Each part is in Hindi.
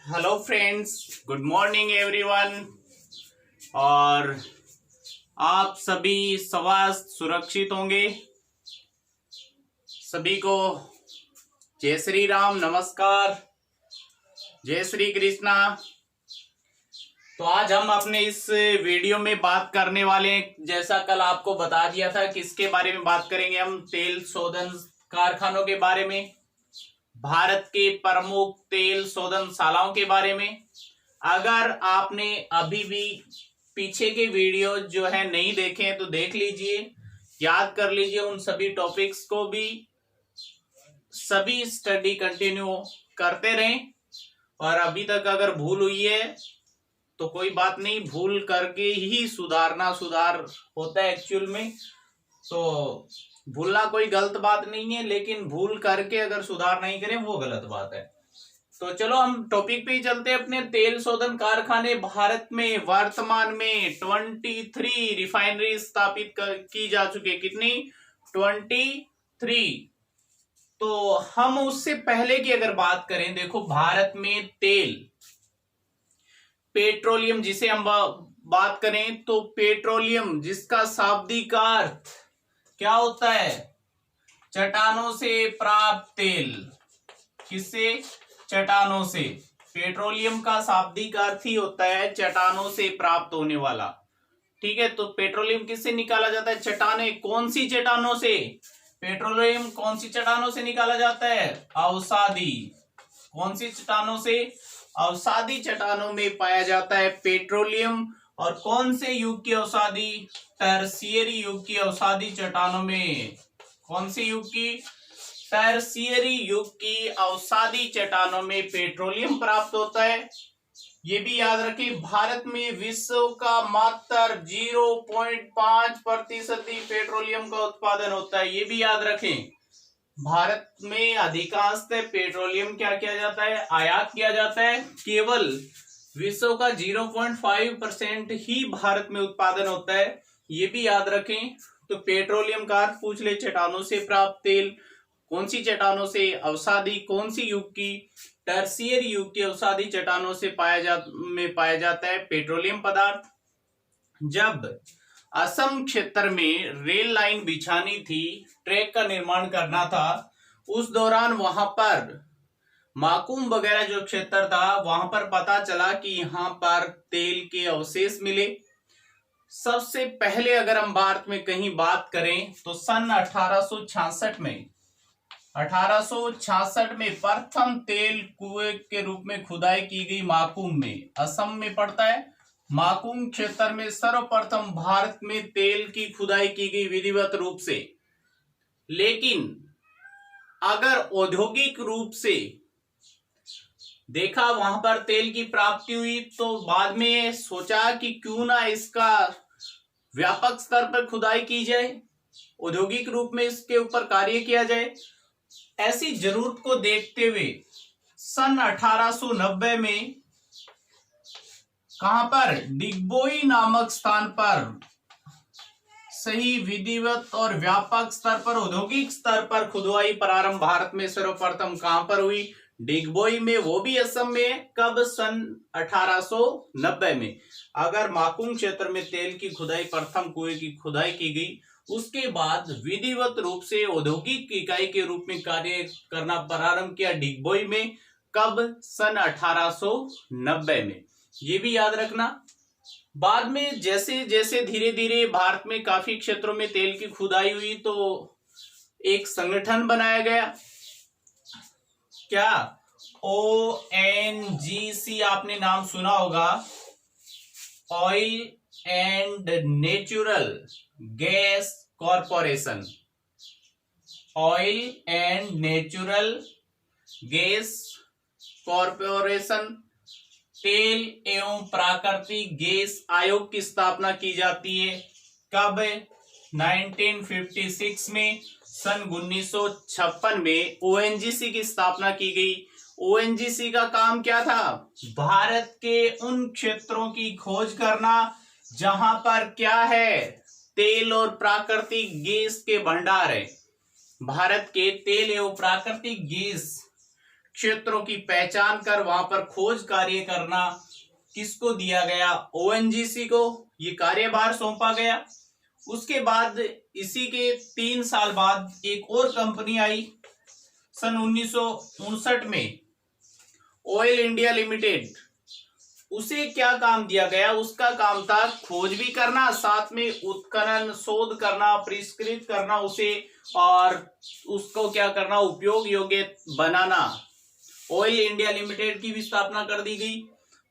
Hello friends, good morning everyone. और आप सभी स्वस्थ सुरक्षित होंगे। सभी को जय श्री राम, नमस्कार, जय श्री कृष्णा। तो आज हम अपने इस वीडियो में बात करने वाले हैं, जैसा कल आपको बता दिया था, किसके बारे में बात करेंगे हम? तेल शोधन कारखानों के बारे में, भारत के प्रमुख तेल शोधनशालाओं के बारे में। अगर आपने अभी भी पीछे के वीडियो जो है नहीं देखे हैं तो देख लीजिए, याद कर लीजिए उन सभी टॉपिक्स को भी, सभी स्टडी कंटिन्यू करते रहें। और अभी तक अगर भूल हुई है तो कोई बात नहीं, भूल करके ही सुधार होता है एक्चुअल में। तो भूलना कोई गलत बात नहीं है, लेकिन भूल करके अगर सुधार नहीं करें वो गलत बात है। तो चलो हम टॉपिक पे ही चलते हैं अपने। तेल शोधन कारखाने भारत में वर्तमान में 23 रिफाइनरी स्थापित की जा चुकी है। कितनी? 23। तो हम उससे पहले की अगर बात करें, देखो भारत में तेल, पेट्रोलियम जिसे हम बात करें तो पेट्रोलियम जिसका शाब्दिक अर्थ क्या होता है? चट्टानों से प्राप्त तेल। किससे? चट्टानों से। पेट्रोलियम का शाब्दिक अर्थ ही होता है चट्टानों से प्राप्त होने वाला। ठीक है, तो पेट्रोलियम किससे निकाला जाता है? चट्टाने। कौन सी चट्टानों से? पेट्रोलियम कौन सी चट्टानों से निकाला जाता है? अवसादी। कौन सी चट्टानों से? अवसादी चट्टानों में पाया जाता है पेट्रोलियम। और कौन से युग की अवसादी? टर्शियरी युग की अवसादी चट्टानों में। कौन सी युग की? टर्शियरी युग की अवसादी चट्टानों में पेट्रोलियम प्राप्त होता है। ये भी याद रखें, भारत में विश्व का मात्र 0.5% ही पेट्रोलियम का उत्पादन होता है। ये भी याद रखें, भारत में अधिकांशतः पेट्रोलियम क्या किया जाता है? आयात किया जाता है। केवल विश्व का 0.5% ही भारत में उत्पादन होता है। ये भी याद रखें। तो पेट्रोलियम का अर्थ पूछ ले, चट्टानों से प्राप्त तेल। कौन सी चट्टानों से? अवसादी। कौन सी युग की? टर्शियरी युग की अवसादी चट्टानों से पाया जाता है पेट्रोलियम पदार्थ। जब असम क्षेत्र में रेल लाइन बिछानी थी, ट्रैक का निर्माण करना था, उस दौरान वहां पर माकूम वगैरह जो क्षेत्र था, वहां पर पता चला कि यहाँ पर तेल के अवशेष मिले। सबसे पहले अगर हम भारत में कहीं बात करें तो सन 1866 में प्रथम तेल कुएं के रूप में खुदाई की गई माकूम में। असम में पड़ता है। माकूम क्षेत्र में सर्वप्रथम भारत में तेल की खुदाई की गई विधिवत रूप से। लेकिन अगर औद्योगिक रूप से देखा, वहां पर तेल की प्राप्ति हुई, तो बाद में सोचा कि क्यों ना इसका व्यापक स्तर पर खुदाई की जाए, औद्योगिक रूप में इसके ऊपर कार्य किया जाए। ऐसी जरूरत को देखते हुए सन 1890 में कहां पर? डिगबोई नामक स्थान पर सही विधिवत और व्यापक स्तर पर, औद्योगिक स्तर पर खुदाई प्रारंभ भारत में सर्वप्रथम कहां पर हुई? डिगबोई में, वो भी असम में। कब? सन 1890 में। अगर माकूम क्षेत्र में तेल की खुदाई, प्रथम कुएं की खुदाई की गई, उसके बाद विधिवत रूप से औद्योगिक इकाई के रूप में कार्य करना प्रारंभ किया डिगबोई में। कब? सन 1890 में। ये भी याद रखना। बाद में जैसे जैसे धीरे धीरे भारत में काफी क्षेत्रों में तेल की खुदाई हुई, तो एक संगठन बनाया गया। क्या? ONGC आपने नाम सुना होगा, oil and natural gas corporation. Oil and natural gas corporation. तेल एवं प्राकृतिक गैस आयोग की स्थापना की जाती है। कब? 1956 में। सन 1956 में ONGC की स्थापना की गई। ONGC का काम क्या था? भारत के उन क्षेत्रों की खोज करना जहां पर क्या है? तेल और प्राकृतिक गैस के भंडार है। भारत के तेल एवं प्राकृतिक गैस क्षेत्रों की पहचान कर वहां पर खोज कार्य करना किसको दिया गया? ओएनजीसी को ये कार्यभार सौंपा गया। उसके बाद इसी के 3 साल बाद एक और कंपनी आई सन 1959 में, ऑयल इंडिया लिमिटेड। उसे क्या काम दिया गया? उसका काम था खोज भी करना, साथ में उत्खनन, शोध करना, परिष्कृत करना उसे, और उसको क्या करना? उपयोग योग्य बनाना। ऑयल इंडिया लिमिटेड की भी स्थापना कर दी गई।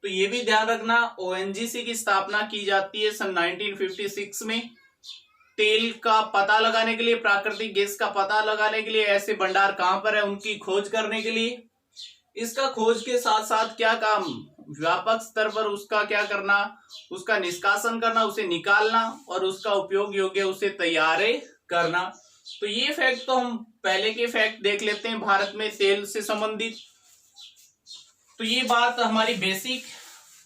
तो ये भी ध्यान रखना, ओएनजीसी की स्थापना की जाती है सन 1956 में। तेल का पता लगाने के लिए, प्राकृतिक गैस का पता लगाने के लिए, ऐसे भंडार कहां पर है उनकी खोज करने के लिए। इसका खोज के साथ साथ क्या काम? व्यापक स्तर पर उसका क्या करना? उसका निष्कासन करना, उसे निकालना और उसका उपयोग योग्य उसे तैयार करना। तो ये फैक्ट तो हम पहले के फैक्ट देख लेते हैं भारत में तेल से संबंधित। तो ये बात हमारी बेसिक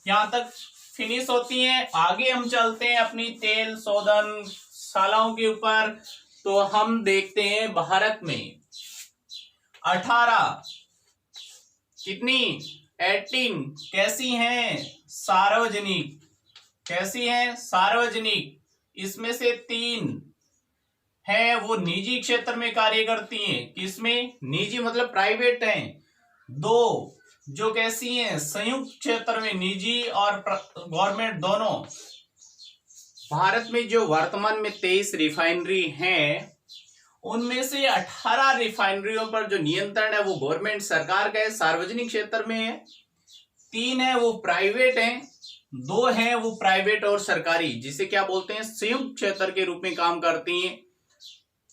यहां तक फिनिश होती है। आगे हम चलते हैं अपनी तेल शोधन शालाओं के ऊपर। तो हम देखते हैं भारत में 18 कितनी 18 कैसी हैं? सार्वजनिक। कैसी हैं? सार्वजनिक। इसमें से 3 है वो निजी क्षेत्र में कार्य करती हैं। किसमें? निजी मतलब प्राइवेट हैं। 2 जो कैसी हैं? संयुक्त क्षेत्र में, निजी और गवर्नमेंट दोनों। भारत में जो वर्तमान में 23 रिफाइनरी हैं, उनमें से 18 रिफाइनरियों पर जो नियंत्रण है वो गवर्नमेंट सरकार का है, सार्वजनिक क्षेत्र में है। 3 है वो प्राइवेट हैं, 2 हैं वो प्राइवेट और सरकारी, जिसे क्या बोलते हैं? संयुक्त क्षेत्र के रूप में काम करती हैं।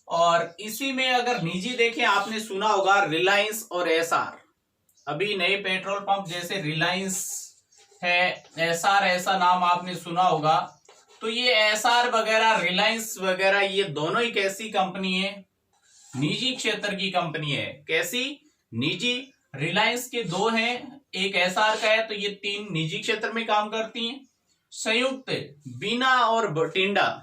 और इसी में अगर निजी देखें, आपने सुना होगा रिलायंस और एसआर। अभी नए पेट्रोल पंप जैसे रिलायंस है, एसआर ऐसा नाम आपने सुना होगा। तो ये एसआर वगैरह, रिलायंस वगैरह, ये दोनों ही कैसी कंपनी है? निजी क्षेत्र की कंपनी है। कैसी? निजी। रिलायंस के 2 हैं, एक एसआर का है, तो ये 3 निजी क्षेत्र में काम करती हैं। संयुक्त बीना और बठिंडा।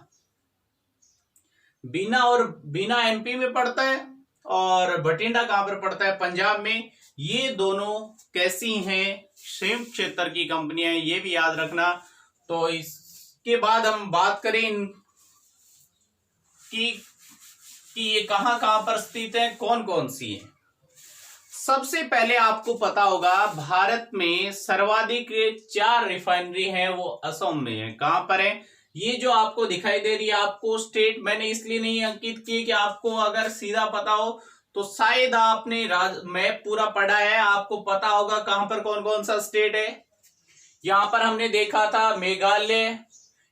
बीना एमपी में पड़ता है और बठिंडा कहां पर पड़ता है? पंजाब में। ये दोनों कैसी हैं? संयुक्त क्षेत्र की कंपनियां, ये भी याद रखना। तो इसके बाद हम बात करें कि ये कहां कहां पर स्थित है, कौन कौन सी है। सबसे पहले आपको पता होगा भारत में सर्वाधिक 4 रिफाइनरी हैं, वो असम में है। कहां पर है? ये जो आपको दिखाई दे रही है, आपको स्टेट मैंने इसलिए नहीं अंकित की कि आपको अगर सीधा पता हो तो शायद आपने मैप पूरा पढ़ा है, आपको पता होगा कहां पर कौन कौन सा स्टेट है। यहां पर हमने देखा था मेघालय,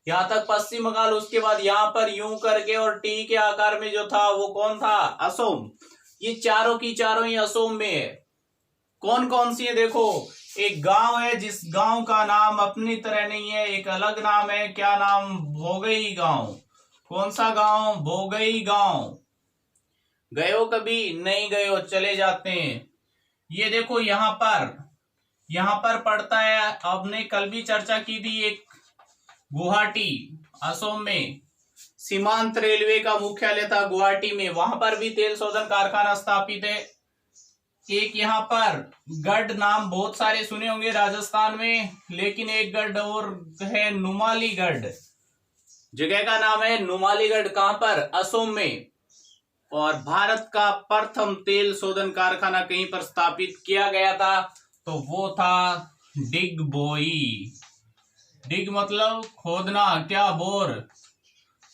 यहां तक पश्चिम बंगाल, उसके बाद यहां पर यूं करके और टी के आकार में जो था वो कौन था? असम। ये चारों की चारों ही असम में है। कौन कौन सी है? देखो, एक गांव है जिस गांव का नाम अपनी तरह नहीं है, एक अलग नाम है। क्या नाम? भोगई गांव। कौन सा गांव? भोगई गांव। गए हो कभी? नहीं गए हो, चले जाते हैं। ये देखो यहां पर पड़ता है, आपने कल भी चर्चा की थी, एक गुवाहाटी असम में सीमांत रेलवे का मुख्यालय था गुवाहाटी में, वहां पर भी तेल शोधन कारखाना स्थापित है। एक यहाँ पर गढ़, नाम बहुत सारे सुने होंगे राजस्थान में, लेकिन एक गढ़ और है नुमालीगढ़, जगह का नाम है नुमालीगढ़। कहां पर? असम में। और भारत का प्रथम तेल शोधन कारखाना कहीं पर स्थापित किया गया था, तो वो था डिगबोई। डिग मतलब खोदना, क्या? बोर,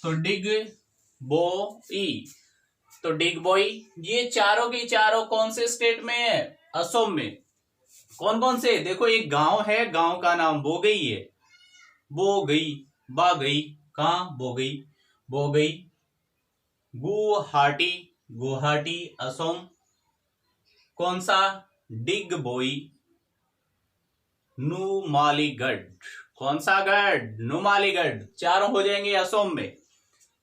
तो डिगबोई। तो डिगबोई। ये चारों की चारों कौन से स्टेट में है? असम में। कौन कौन से? देखो, एक गांव है, गांव का नाम बोगई है। बोगई, बागई, कहां? बोगई। बोगई। गुवाहाटी, गुवाहाटी असम। कौन सा? डिगबोई। नुमालीगढ़। कौन सा गढ़? नुमालीगढ़। चारों हो जाएंगे असम में।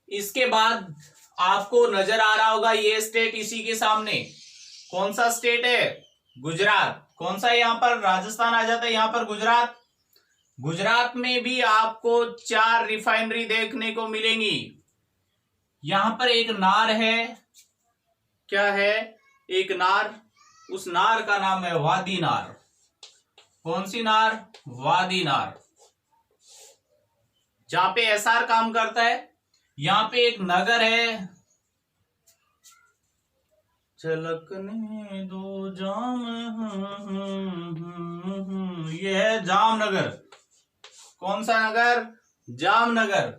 इसके बाद आपको नजर आ रहा होगा ये स्टेट इसी के सामने। कौन सा स्टेट है? गुजरात। कौन सा? यहां पर राजस्थान आ जाता है, यहां पर गुजरात। गुजरात में भी आपको 4 रिफाइनरी देखने को मिलेंगी। यहां पर एक नार है। क्या है? एक नार। उस नार का नाम है वादी नार। कौन सी नार? वादी नार। जहां पे एसआर काम करता है, यहां पे एक नगर है, छलकने दो जाम, ये है जामनगर। कौन सा नगर? जामनगर।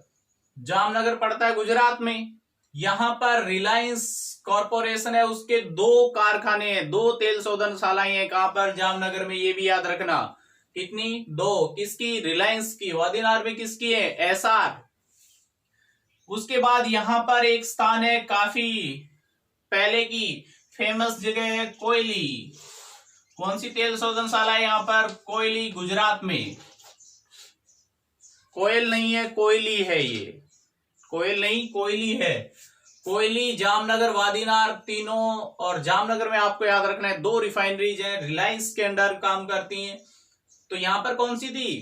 जामनगर पड़ता है गुजरात में। यहां पर रिलायंस कॉरपोरेशन है, उसके 2 कारखाने हैं, 2 तेल शोधनशालाएं हैं। कहां पर? जामनगर में। ये भी याद रखना। कितनी? 2। किसकी? रिलायंस की। वादीनार में किसकी है? एसआर। उसके बाद यहां पर एक स्थान है, काफी पहले की फेमस जगह है, कोयली। कौन सी तेल शोधनशाला है यहां पर? कोयली, गुजरात में। कोयल नहीं है, कोयली है ये। कोयल नहीं, कोयली है। कोयली, जामनगर, वादीनार तीनों। और जामनगर में आपको याद रखना है 2 रिफाइनरीज हैं, रिलायंस के अंडर काम करती हैं। तो यहां पर कौन सी थी?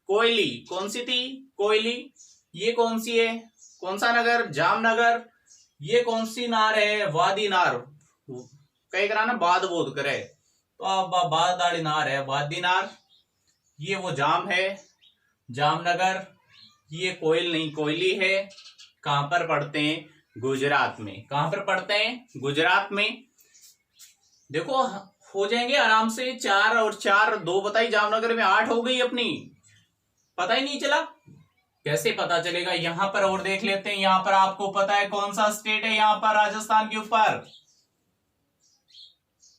कोयली। कौन सी थी? कोयली। ये कौन सी है? कौन सा नगर? जामनगर। ये कौन सी नार है? वादीनार। कई करा ना बाद बोध करे तो अब बाद दाड़ी नार है, वादीनार। ये वो जाम है, जामनगर। ये कोयल नहीं, कोयली है। कहां पर पढ़ते हैं? गुजरात में। कहां पर पढ़ते हैं? गुजरात में। देखो हो जाएंगे आराम से 4 और 4, 2 बताई, जामनगर में 8 हो गई अपनी। पता ही नहीं चला। कैसे पता चलेगा? यहां पर और देख लेते हैं। यहां पर आपको पता है कौन सा स्टेट है यहां पर राजस्थान के ऊपर?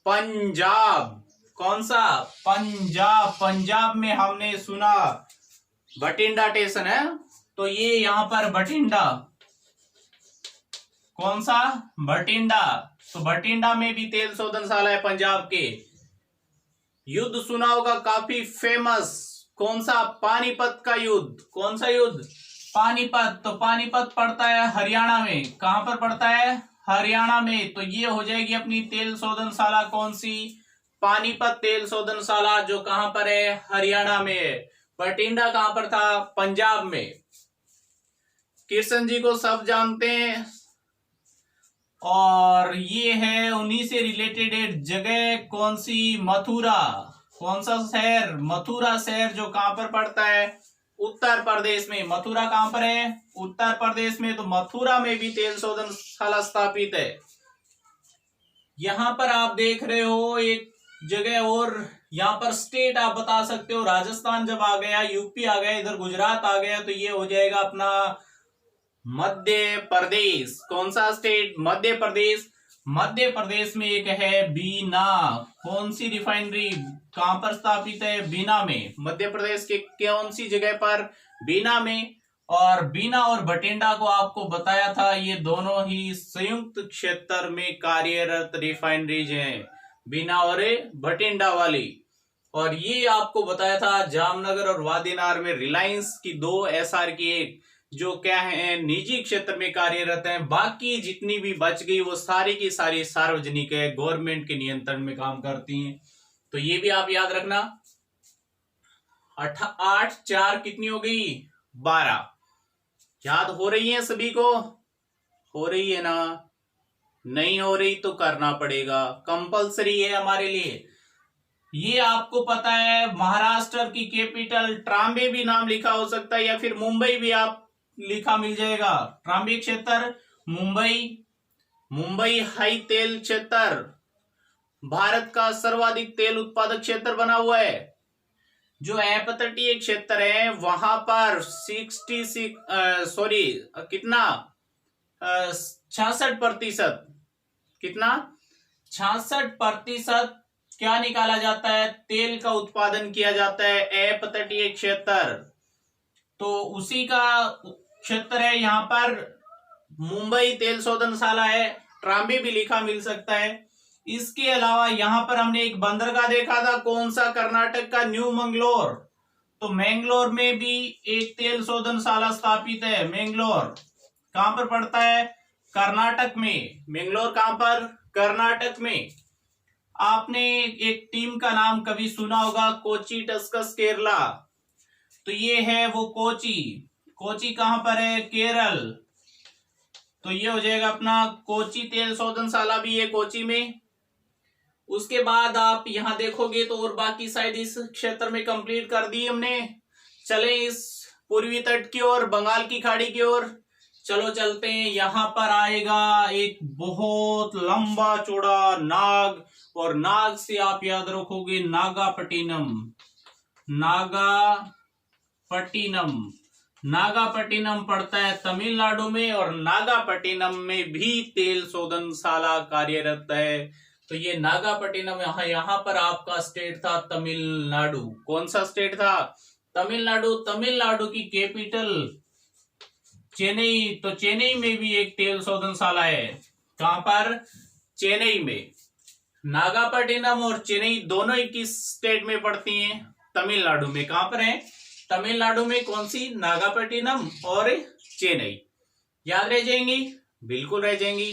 पंजाब। कौन सा? पंजाब। पंजाब में हमने सुना बठिंडा स्टेशन है, तो ये यहां पर बठिंडा। कौन सा? बठिंडा। तो बठिंडा में भी तेल शोधनशाला है पंजाब के। युद्ध सुना होगा काफी फेमस। कौन सा? पानीपत का युद्ध। कौन सा युद्ध? पानीपत। तो पानीपत पड़ता है हरियाणा में। कहां पर पड़ता है? हरियाणा में। तो ये हो जाएगी अपनी तेल शोधनशाला। कौन सी? पानीपत तेल शोधनशाला, जो कहां पर है? हरियाणा में है। बठिंडा कहां पर था? पंजाब में। कृष्ण जी को सब जानते हैं, और ये है उन्हीं से रिलेटेड एक जगह। कौन सी? मथुरा। कौन सा शहर? मथुरा शहर, जो कहां पर पड़ता है? उत्तर प्रदेश में। मथुरा कहां पर है? उत्तर प्रदेश में। तो मथुरा में भी तेल शोधनशाला स्थापित है। यहां पर आप देख रहे हो एक जगह, और यहां पर स्टेट आप बता सकते हो। राजस्थान जब आ गया, यूपी आ गया, इधर गुजरात आ गया, तो ये हो जाएगा अपना मध्य प्रदेश। कौन सा स्टेट? मध्य प्रदेश। मध्य प्रदेश में एक है बीना। कौन सी रिफाइनरी कहां पर स्थापित है? बीना में। मध्य प्रदेश के कौन सी जगह पर? बीना में। और बीना और बठिंडा को आपको बताया था, ये दोनों ही संयुक्त क्षेत्र में कार्यरत रिफाइनरीज हैं, बीना और बठिंडा वाली। और ये आपको बताया था जामनगर और वादीनार में रिलायंस की 2, एसआर की 1, जो क्या है निजी क्षेत्र में कार्यरत हैं। बाकी जितनी भी बच गई वो सारी की सारी सार्वजनिक है, गवर्नमेंट के नियंत्रण में काम करती हैं। तो ये भी आप याद रखना। 8 4 कितनी हो गई? 12। याद हो रही है सभी को? हो रही है ना? नहीं हो रही तो करना पड़ेगा, कंपलसरी है हमारे लिए। ये आपको पता है महाराष्ट्र की कैपिटल ट्राम्बे भी नाम लिखा हो सकता है, या फिर मुंबई भी आप लिखा मिल जाएगा। ट्राम्बे क्षेत्र, मुंबई। मुंबई हाई तेल क्षेत्र भारत का सर्वाधिक तेल उत्पादक क्षेत्र बना हुआ है। जो अपतटीय क्षेत्र है वहां पर 66%। कितना? 66% क्या निकाला जाता है? तेल का उत्पादन किया जाता है अपतटीय क्षेत्र। तो उसी का क्षेत्र है यहाँ पर। मुंबई तेल शोधनशाला है, ट्राम्बे भी लिखा मिल सकता है। इसके अलावा यहाँ पर हमने एक बंदरगाह देखा था, कौन सा? कर्नाटक का न्यू मंगलोर। तो मैंगलोर में भी एक तेल शोधनशाला स्थापित है। मैंगलोर कहां पर पड़ता है? कर्नाटक में। मैंगलोर कहां पर? कर्नाटक में। आपने एक टीम का नाम कभी सुना होगा, कोची टस्कस केरला। तो ये है वो कोची। कोची कहां पर है? केरल। तो ये हो जाएगा अपना कोची तेल शोधनशाला भी है कोची में। उसके बाद आप यहाँ देखोगे तो और बाकी शायद इस क्षेत्र में कंप्लीट कर दी हमने। चले इस पूर्वी तट की ओर, बंगाल की खाड़ी की ओर चलो चलते हैं। यहाँ पर आएगा एक बहुत लंबा चौड़ा नाग, और नाग से आप याद रखोगे नागापट्टिनम। नागापट्टिनम, नागापट्टिनम पड़ता है तमिलनाडु में, और नागापट्टिनम में भी तेल शोधनशाला कार्यरत है। तो ये नागापट्टिनम यहाँ पर आपका स्टेट था तमिलनाडु। कौन सा स्टेट था? तमिलनाडु। तमिलनाडु की कैपिटल चेन्नई, तो चेन्नई में भी एक तेल शोधनशाला है। कहां पर? चेन्नई में। नागापट्टिनम और चेन्नई दोनों ही किस स्टेट में पड़ती हैं? तमिलनाडु में। कहां पर है? तमिलनाडु में। कौन सी? नागापट्टिनम और चेन्नई। याद रह जाएंगी? बिल्कुल रह जाएंगी।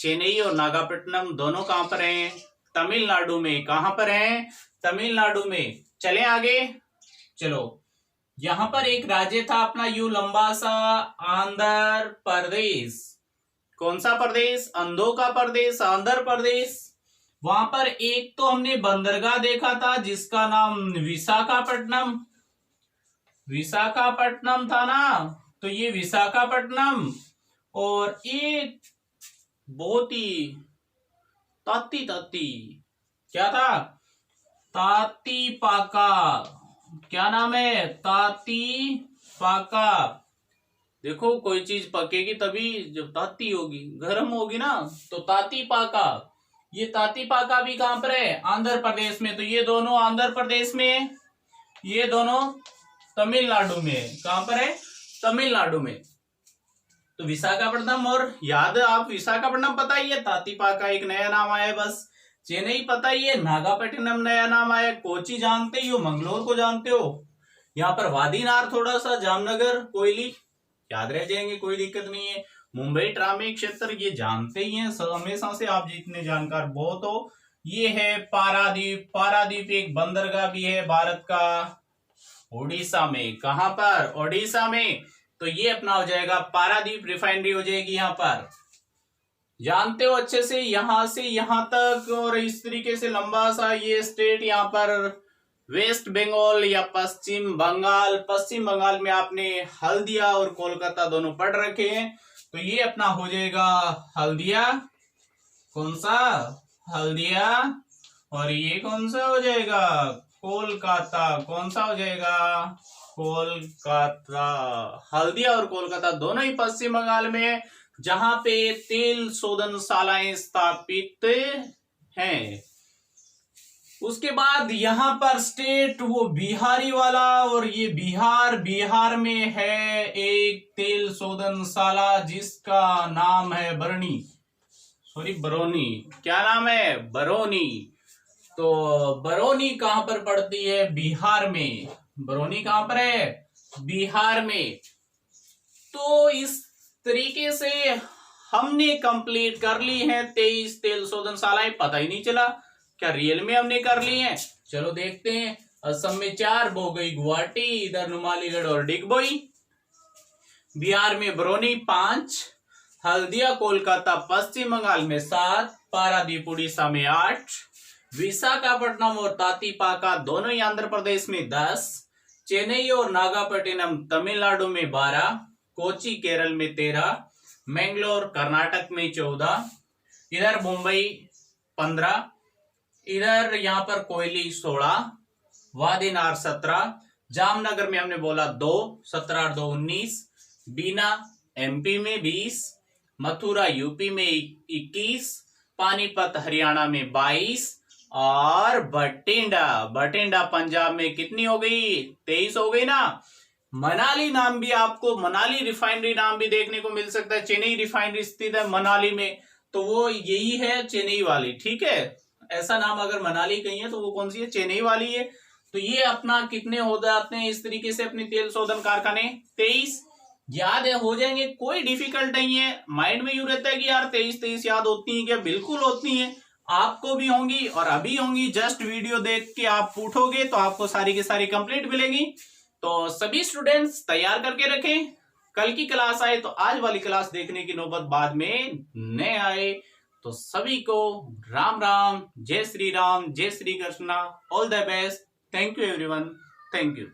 चेन्नई और नागापट्टिनम दोनों कहां पर हैं? तमिलनाडु में। कहां पर हैं? तमिलनाडु में। चलें आगे। चलो, यहां पर एक राज्य था अपना यूं लंबा सा, आंध्र प्रदेश। कौन सा प्रदेश? अंधों का प्रदेश, आंध्र प्रदेश। वहां पर एक तो हमने बंदरगाह देखा था जिसका नाम विशाखापट्टनम, विशाखापट्टनम था ना। तो ये विशाखापट्टनम, और एक बहुत ही ताती ताती, क्या था? तातीपाका। क्या नाम है? तातीपाका। देखो, कोई चीज पकेगी तभी जब ताती होगी, गर्म होगी ना। तो तातीपाका, ये तातीपाका भी कहां पर है? आंध्र प्रदेश में। तो ये दोनों आंध्र प्रदेश में है, ये दोनों तमिलनाडु में है। कहां पर है? तमिलनाडु में। तो विशाखापट्टनम, और याद है आप विशाखापट्टनम पता ही है, तातीपाका एक नया नाम आया है बस। चेन्नई पता ही है, नागापट्टिनम नया नाम आया। कोची जानते ही हो, मंगलोर को जानते हो। यहाँ पर वादीनार थोड़ा सा, जामनगर, कोयली याद रह जाएंगे, कोई दिक्कत नहीं है। मुंबई ट्रामे क्षेत्र ये जानते ही हैं हमेशा से, आप जितने जानकार बहुत हो। ये है पारादीप। पारादीप एक बंदरगाह भी है भारत का, ओडिशा में। कहां पर? ओडिशा में। तो ये अपना हो जाएगा पारादीप रिफाइनरी हो जाएगी यहाँ पर। जानते हो अच्छे से, यहां से यहां तक, और इस तरीके से लंबा सा ये स्टेट यहाँ पर वेस्ट बंगाल या पश्चिम बंगाल। पश्चिम बंगाल में आपने हल्दिया और कोलकाता दोनों पढ़ रखे हैं। तो ये अपना हो जाएगा हल्दिया। कौन सा? हल्दिया। और ये कौन सा हो जाएगा? कोलकाता। कौन सा हो जाएगा? कोलकाता। हल्दिया और कोलकाता दोनों ही पश्चिम बंगाल में है, जहां पे तेल शोधनशालाएं स्थापित हैं। उसके बाद यहाँ पर स्टेट वो बिहारी वाला, और ये बिहार में है एक तेल शोधनशाला जिसका नाम है बरौनी। क्या नाम है? बरौनी। तो बरौनी कहां पर पड़ती है? बिहार में। बरौनी कहां पर है? बिहार में। तो इस तरीके से हमने कंप्लीट कर ली है 23 तेल शोधनशालाएं। पता ही नहीं चला क्या रियल में हमने कर ली हैं। चलो देखते हैं। असम में 4, बोगई गुवाहाटी, इधर नुमालीगढ़ और डिगबोई। बिहार में बरौनी 5, हल्दिया कोलकाता पश्चिम बंगाल में 7, पारादीप उड़ीसा में 8, विशाखापट्टनम और तातीपाका दोनों ही आंध्र प्रदेश में 10, चेन्नई और नागापट्टिनम तमिलनाडु में 12, कोची केरल में 13, मैंगलोर कर्नाटक में 14, इधर मुंबई 15, इधर यहाँ पर कोयली 16, वादीनार 17, जामनगर में हमने बोला 2, 17 और 2 19, बीना एमपी में 20, मथुरा यूपी में 21, पानीपत हरियाणा में 22, और बठिंडा पंजाब में कितनी हो गई? 23 हो गई ना। मनाली नाम भी आपको, मनाली रिफाइनरी नाम भी देखने को मिल सकता है। चेन्नई रिफाइनरी स्थित है मनाली में, तो वो यही है चेन्नई वाली। ठीक है, ऐसा नाम अगर मनाली कहीं है तो वो कौन सी है? चेन्नई वाली है। तो ये अपना कितने हो जाते हैं इस तरीके से अपने तेल शोधन कारखाने? 23 याद है, हो जाएंगे, कोई डिफिकल्ट नहीं है। माइंड में यूं रहता है कि यार 23 याद होती है क्या? बिल्कुल होती है, आपको भी होंगी और अभी होंगी। जस्ट वीडियो देख के आप पूछोगे तो आपको सारी की सारी कंप्लीट मिलेगी। तो सभी स्टूडेंट्स तैयार करके रखें, कल की क्लास आए तो आज वाली क्लास देखने की नौबत बाद में न आए। तो सभी को राम राम, जय श्री राम, जय Shri Krishna, all the best. Thank you everyone, thank you.